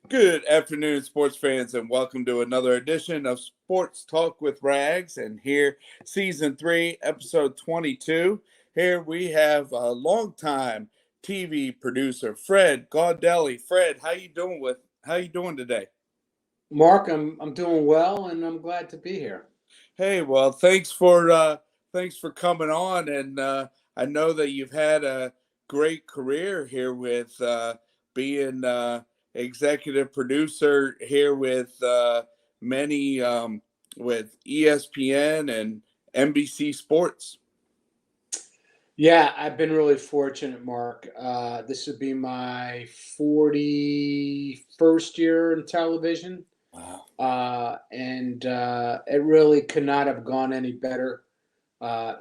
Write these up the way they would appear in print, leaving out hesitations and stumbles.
Good afternoon, sports fans, and welcome to another edition of Sports Talk with Rags. And here, season 3, episode 22. Here we have a longtime TV producer, Fred Gaudelli. Fred, how you doing today? Mark, I'm doing well, and I'm glad to be here. Hey, well, thanks for coming on, and I know that you've had a great career here with being executive producer here with many with ESPN and NBC Sports. Yeah, I've been really fortunate, Mark. This would be my 41st year in television, Wow. and it really could not have gone any better.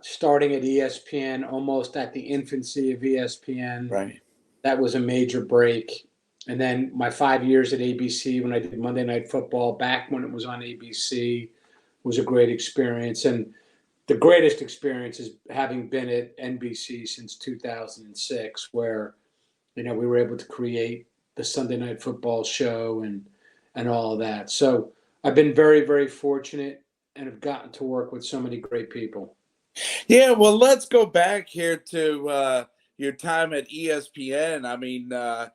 Starting at ESPN, almost at the infancy of ESPN, Right. that was a major break. And then my 5 years at ABC when I did Monday Night Football, back when it was on ABC, was a great experience. And the greatest experience is having been at NBC since 2006, where we were able to create the Sunday Night Football show and all of that. So I've been very, very fortunate and have gotten to work with so many great people. Yeah, well, let's go back here to your time at ESPN. I mean, the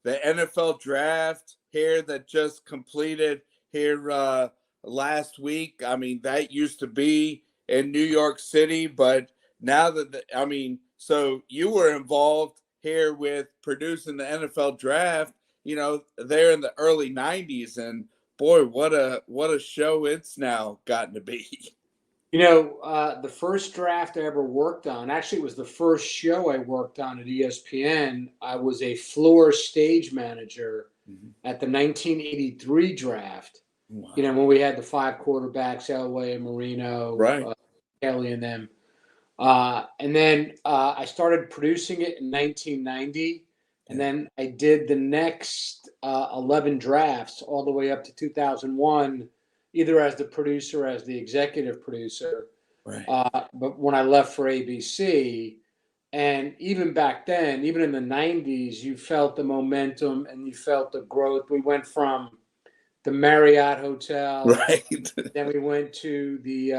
NFL draft here that just completed here last week. I mean, that used to be in New York City, but now so you were involved here with producing the NFL draft, there in the early 90s, and boy, what a show it's now gotten to be. The first draft I ever worked on, actually, it was the first show I worked on at ESPN. I was a floor stage manager at the 1983 draft. Wow. When we had the 5 quarterbacks, Elway, Marino, Right. Kelly, and them. And then I started producing it in 1990. And then I did the next 11 drafts all the way up to 2001, either as the producer or as the executive producer. Right. But when I left for ABC, and even back then, even in the 90s, you felt the momentum and you felt the growth. We went from the Marriott Hotel. Right. Then we went to the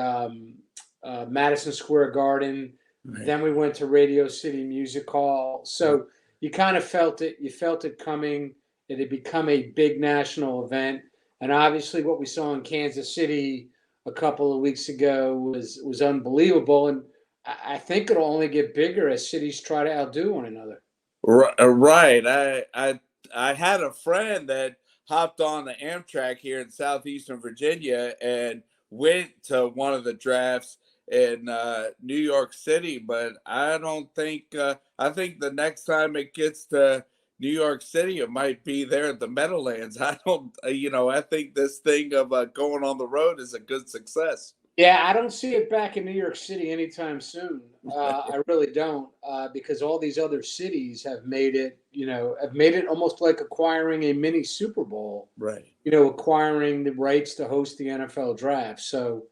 Madison Square Garden. Right. Then we went to Radio City Music Hall. So you kind of felt it. You felt it coming. It had become a big national event. And obviously what we saw in Kansas City a couple of weeks ago was unbelievable. And I think it'll only get bigger as cities try to outdo one another. Right. I had a friend that hopped on the Amtrak here in southeastern Virginia and went to one of the drafts in New York City, but I don't think I think the next time it gets to New York City, it might be there at the Meadowlands. I don't, I think this thing of going on the road is a good success. Yeah, I don't see it back in New York City anytime soon. I really don't, because all these other cities have made it, almost like acquiring a mini Super Bowl. Right. Acquiring the rights to host the NFL draft. So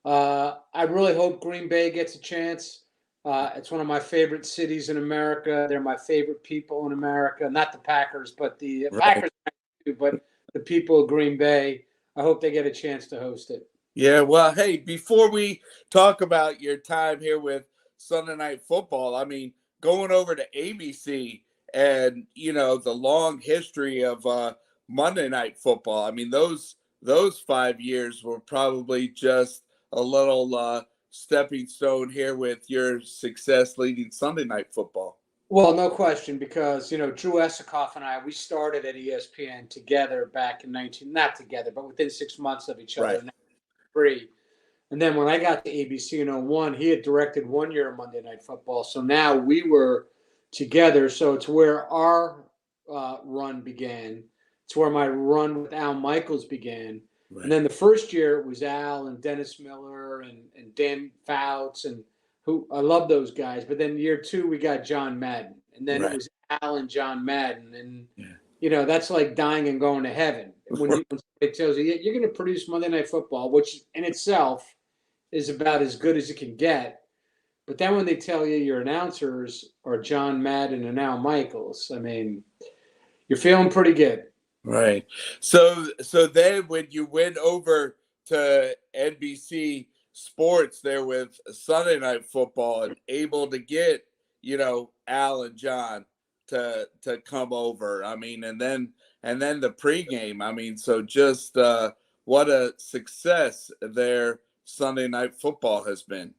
I really hope Green Bay gets a chance. It's one of my favorite cities in America. They're my favorite people in America. Not the Packers, but the Packers, but the people of Green Bay. I hope they get a chance to host it. Yeah, well, hey, before we talk about your time here with Sunday Night Football, I mean, going over to ABC and, the long history of Monday Night Football. I mean, those 5 years were probably just a little stepping stone here with your success leading Sunday Night Football. Well, no question, because, Drew Esikoff and I, we started at ESPN together back in not together, but within 6 months of each other. Right. And then when I got to ABC in 01, he had directed 1 year of Monday Night Football. So now we were together. So it's where our run began. It's where my run with Al Michaels began. Right. And then the first year it was Al and Dennis Miller and Dan Fouts, and who I love those guys. But then year 2 we got John Madden, and then It was Al and John Madden, and that's like dying and going to heaven. When somebody tells you you're going to produce Monday Night Football, which in itself is about as good as it can get. But then when they tell you your announcers are John Madden and Al Michaels, I mean, you're feeling pretty good. Right. So then when you went over to NBC Sports there with Sunday Night Football and able to get, Al and John to come over. I mean, and then the pregame. I mean, so just what a success their Sunday Night Football has been.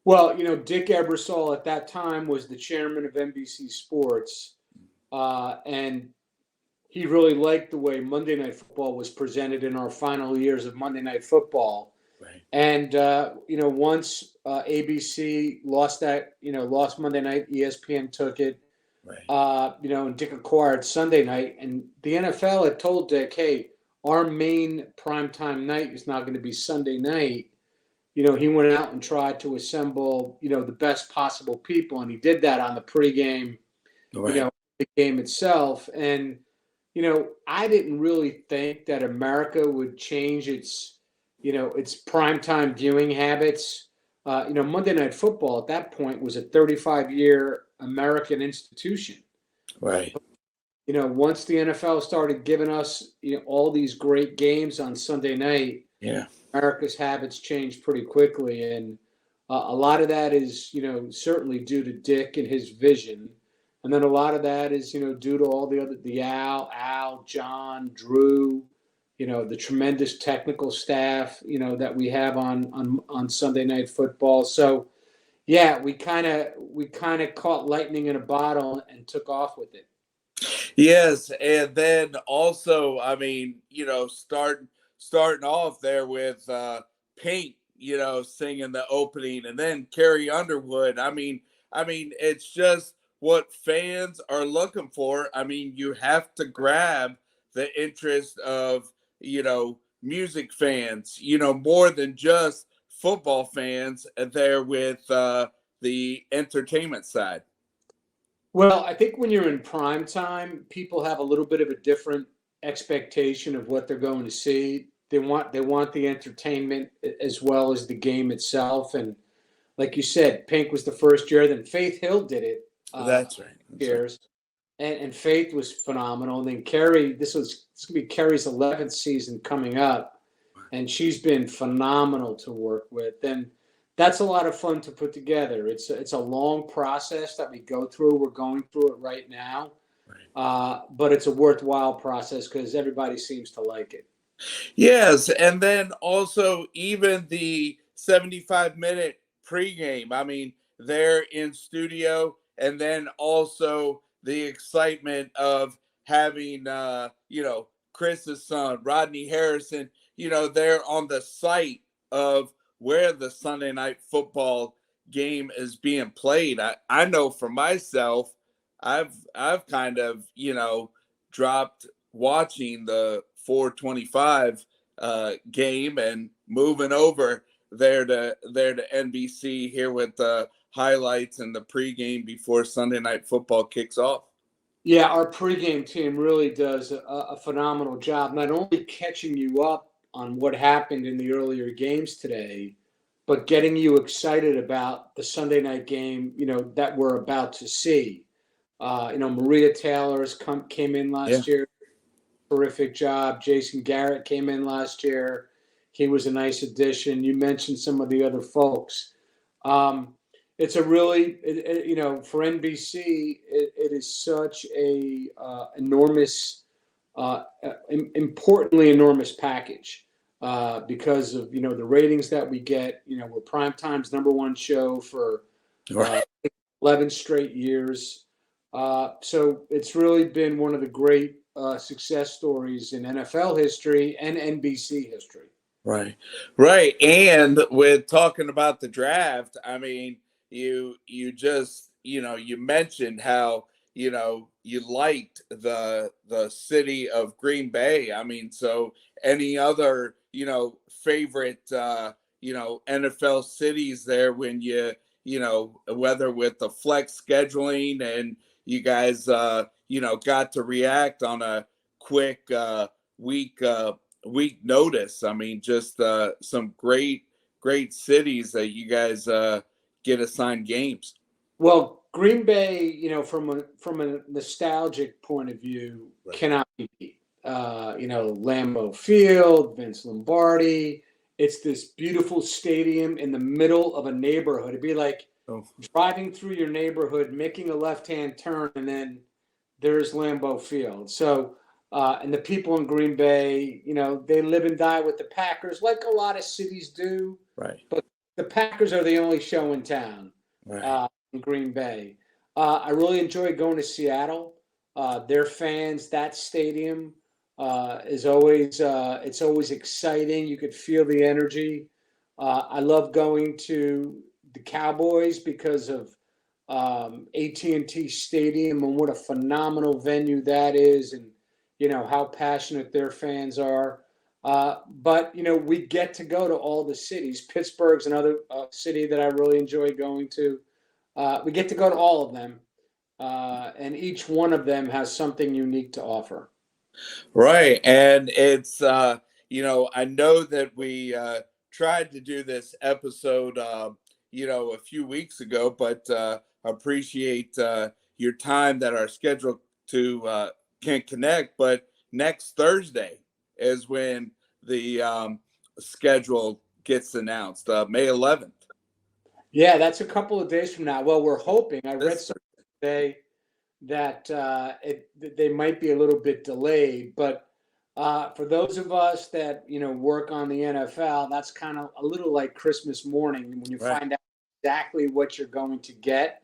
Well, Dick Ebersol at that time was the chairman of NBC Sports, and he really liked the way Monday Night Football was presented in our final years of Monday Night Football. Right. And once ABC lost Monday Night, ESPN took it. Right. And Dick acquired Sunday Night, and the NFL had told Dick, "Hey, our main primetime night is not going to be Sunday night." He went out and tried to assemble, the best possible people, and he did that on the pregame, Right. the game itself. And I didn't really think that America would change its primetime viewing habits. Monday Night Football at that point was a 35-year American institution. Right. Once the NFL started giving us, all these great games on Sunday night, Yeah. America's habits changed pretty quickly. And a lot of that is, certainly due to Dick and his vision. And then a lot of that is, due to all the Al, John, Drew, the tremendous technical staff, that we have on Sunday Night Football. So, yeah, we kind of caught lightning in a bottle and took off with it. Yes, and then also, I mean, starting off there with Pink, singing the opening, and then Carrie Underwood. I mean, it's just what fans are looking for. I mean, you have to grab the interest of music fans, more than just football fans. There with the entertainment side. Well, I think when you're in prime time, people have a little bit of a different expectation of what they're going to see. They want the entertainment as well as the game itself. And like you said, Pink was the first year. Then Faith Hill did it. That's right. That's right. Years, and Faith was phenomenal. And then Carrie, this gonna be Carrie's 11th season coming up, and she's been phenomenal to work with. And that's a lot of fun to put together. It's a long process that we go through. We're going through it right now, but it's a worthwhile process because everybody seems to like it. Yes, and then also even the 75-minute pregame. I mean, they're in studio, and then also the excitement of having Chris's son, Rodney Harrison, they're on the site of where the Sunday Night Football game is being played. I know for myself, I've kind of, dropped watching the 425 game and moving over there to NBC here with the highlights and the pregame before Sunday Night Football kicks off. Yeah, our pregame team really does a phenomenal job, not only catching you up on what happened in the earlier games today, but getting you excited about the Sunday night game, that we're about to see. Maria Taylor's came in Yeah. last year, terrific job. Jason Garrett came in last year. He was a nice addition. You mentioned some of the other folks. It's a really, for NBC, it is such a enormous, importantly enormous package because of the ratings that we get. We're Primetime's #1 show for Right. 11 straight years. So it's really been one of the great success stories in NFL history and NBC history. Right. Right. And with talking about the draft, I mean, you just, you mentioned how, you liked the city of Green Bay. I mean, so any other, favorite NFL cities there when whether with the flex scheduling and you guys got to react on a quick week week notice. I mean, just some great cities that you guys get assigned games. Well, Green Bay, from a nostalgic point of view, Right. cannot be beat. Lambeau Field, Vince Lombardi. It's this beautiful stadium in the middle of a neighborhood. It'd be like driving through your neighborhood, making a left-hand turn, and then there's Lambeau Field. So, and the people in Green Bay, they live and die with the Packers, like a lot of cities do. Right. But the Packers are the only show in town, Right. in Green Bay. I really enjoy going to Seattle. Their fans, that stadium is always it's always exciting. You could feel the energy. I love going to the Cowboys because of AT&T Stadium and what a phenomenal venue that is, and how passionate their fans are. But we get to go to all the cities. Pittsburgh's another city that I really enjoy going to. We get to go to all of them, and each one of them has something unique to offer. Right. And it's, I know that we tried to do this episode, a few weeks ago, but appreciate your time that our schedule to can connect. But next Thursday is when the schedule gets announced, May 11th. Yeah, that's a couple of days from now. Well, we're hoping. I read something today that they might be a little bit delayed, but for those of us that work on the NFL, that's kind of a little like Christmas morning when you Right. find out exactly what you're going to get.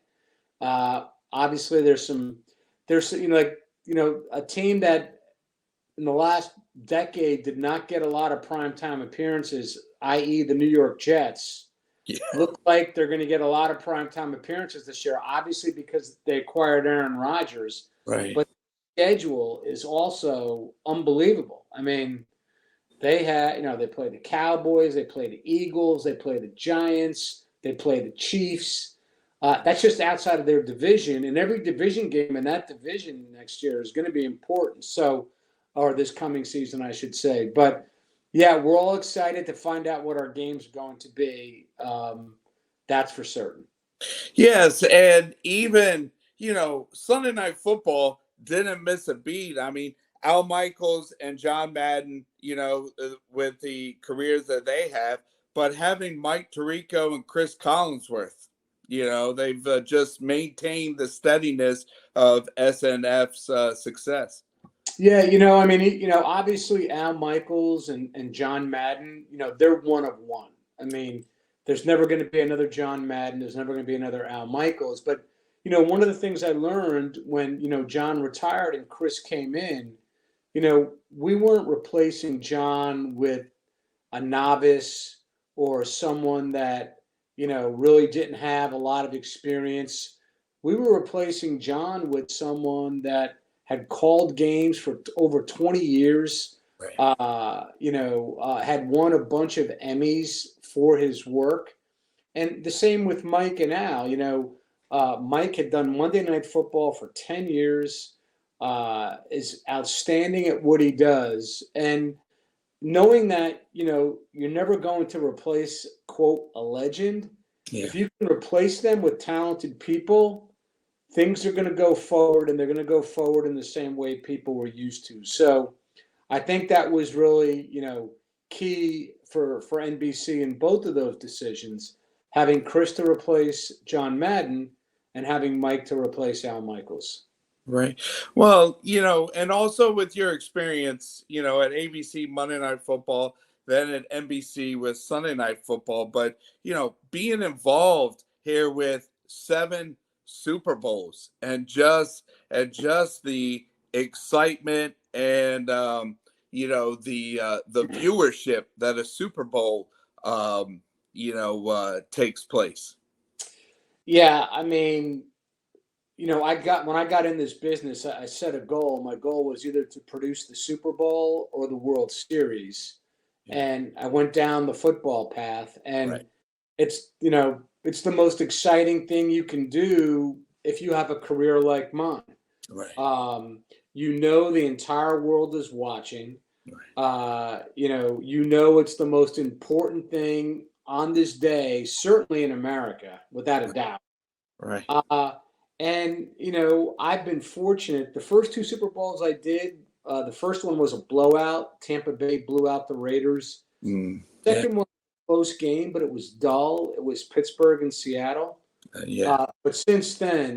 Obviously, there's a team that in the last decade did not get a lot of primetime appearances, i.e., the New York Jets. Yeah. Look like they're going to get a lot of primetime appearances this year, obviously because they acquired Aaron Rodgers. Right. But the schedule is also unbelievable. I mean, they play the Cowboys, they play the Eagles, they play the Giants, they play the Chiefs. That's just outside of their division, and every division game in that division next year is going to be important. So, or this coming season, I should say. But yeah, we're all excited to find out what our game's going to be. That's for certain. Yes, and even Sunday Night Football didn't miss a beat. I mean, Al Michaels and John Madden, with the careers that they have, but having Mike Tirico and Chris Collinsworth, they've just maintained the steadiness of SNF's success. Yeah, obviously Al Michaels and John Madden, they're one of one. I mean, there's never going to be another John Madden. There's never going to be another Al Michaels. But, one of the things I learned when, John retired and Chris came in, we weren't replacing John with a novice or someone that, really didn't have a lot of experience. We were replacing John with someone that had called games for over 20 years, Right. Had won a bunch of Emmys for his work. And the same with Mike and Al. Mike had done Monday Night Football for 10 years, is outstanding at what he does. And knowing that, you're never going to replace, quote, a legend, if you can replace them with talented people, things are going to go forward, and they're going to go forward in the same way people were used to. So I think that was really, key for NBC in both of those decisions, having Chris to replace John Madden and having Mike to replace Al Michaels. Right. Well, and also with your experience, at ABC Monday Night Football, then at NBC with Sunday Night Football, but, being involved here with 7 Super Bowls and just the excitement and the viewership that a Super Bowl takes place. Yeah, I mean, when I got in this business, I set a goal. My goal was either to produce the Super Bowl or the World Series, and I went down the football path. And Right. it's it's the most exciting thing you can do if you have a career like mine. Right. The entire world is watching. Right. It's the most important thing on this day, certainly in America, without a doubt. Right. And I've been fortunate. The first 2 Super Bowls I did, The first one was a blowout. Tampa Bay blew out the Raiders. Yeah. Second one, close game, but it was dull. It was Pittsburgh and Seattle. Yeah. But since then,